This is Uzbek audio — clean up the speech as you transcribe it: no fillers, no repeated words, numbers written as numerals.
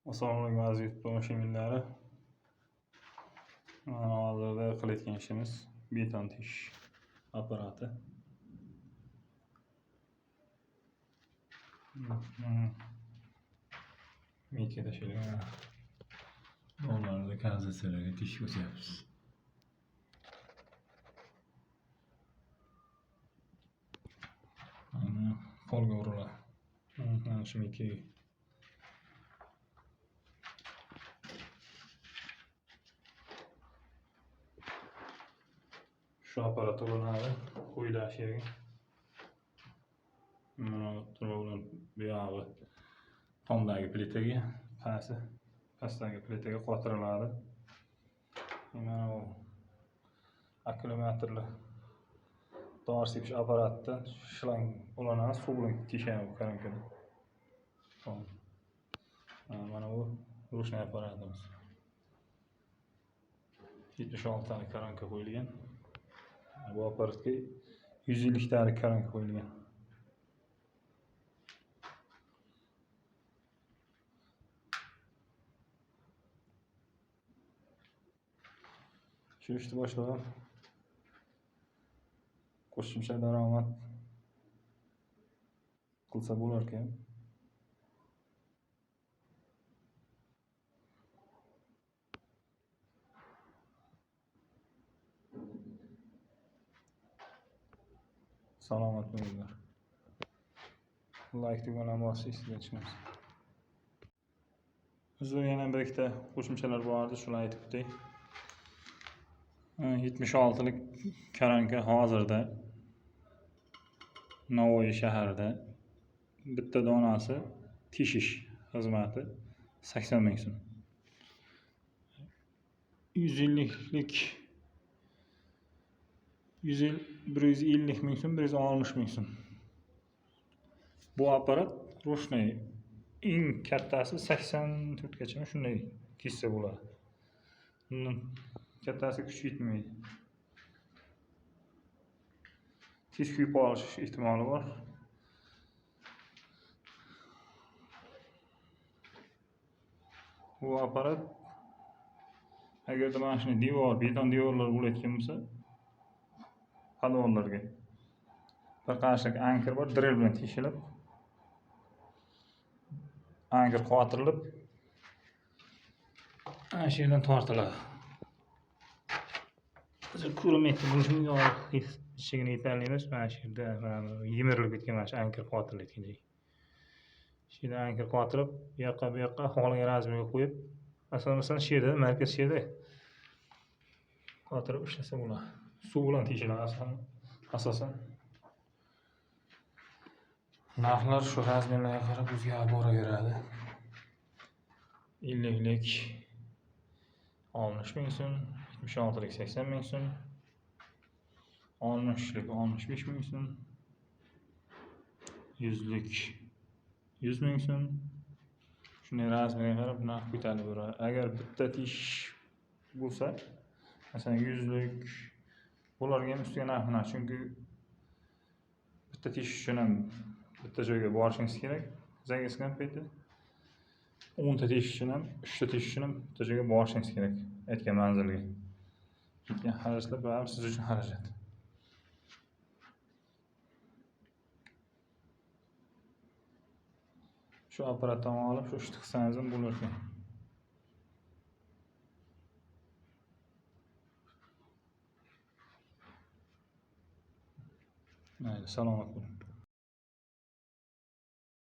Assalomu alaykum aziz YouTube tomoshabinlari. Mana hozirda qilayotgan ishimiz beton tish apparati. Meka tashilgan donlarda kanalizatsiyalarga tish o'syapmiz. Polga uriladi. Mana shu mekaga şu aparat ulanadi, qo'yilash yerga. Mana turgan buyog'i tomdagi plitaga, pastdagi plitaga qotiriladi. Mana bu akkumulyatorli tovar sepish apparatida shlang ulanadi, suv bilan teshadi karankada. Mana bu ruchniy apparatimiz. 76 talik karanka qo'yilgan. Bu apparatga 150 talik karanka qo'yilgan. Shu ishni boshlab qo'shimcha daromad qilsa bo'lar ekan. Salomat bo'linglar. Like tugmasini bosishni esdan chiqarmang. Bizda yana bir ikkita qo'shimchalar bor edi, shuni aytib o'tay. 76 lik karanka hozirda Navoiy shahrida bitta donasi tishish xizmati 80 ming so'm. 150 lik 150 ming so'm, 160 ming so'm. Bu apparat ruchniy. Eng kattasi 84 gacha shunday kessa bo'ladi. Bundan kattasi kuch yetmaydi. Tez kuyib qolish ehtimoli bor. Bu apparat agarda mana shunday beton devorlar bo'layotgan bo'lsa, podvollarga bir qanchalik anker bor, drill bilan teshilib, anker qotirilib, ana shu yerdan tortiladi. Hozir ko'rinmayapti, buni ichigini yetarli emas. Mana shu yerda yemirilib ketgan mana shu anker qotirilgan joy. Shu yerda anker qotirib, bu yoqqa xohlagan razmerga qo'yib, masalan shu yerda markaz shu yerda qotirib ishlasa bo'ladi. Suv bilan teshiladi asosan. Narxlar shu razmerlarga qarab o'zgarib boraveradi. 50 lik 60 ming so'm, 76 lik 80 ming so'm, 60 lik 65 ming so'm, 100 lik 100 ming so'm. Shunday razmerga qarab narx ko'tarilib boradi. Agar bitta tish bo'lsa, masalan 100 lik bularga ham ustiga narx bo'ladi. Chunki bitta tish uchun ham bitta joyga borishingiz kerak. Zangizgan payti 10 ta tish uchun ham, 3 ta tish uchun ham bitta joyga borishingiz kerak. Aytgan manzilga. Ketgan xarajatlar baribir siz uchun xarajat. Shu apparatdan olib, shu ishni qilsangiz ham bo'lar ekan. Mayli, salomat bo'ling.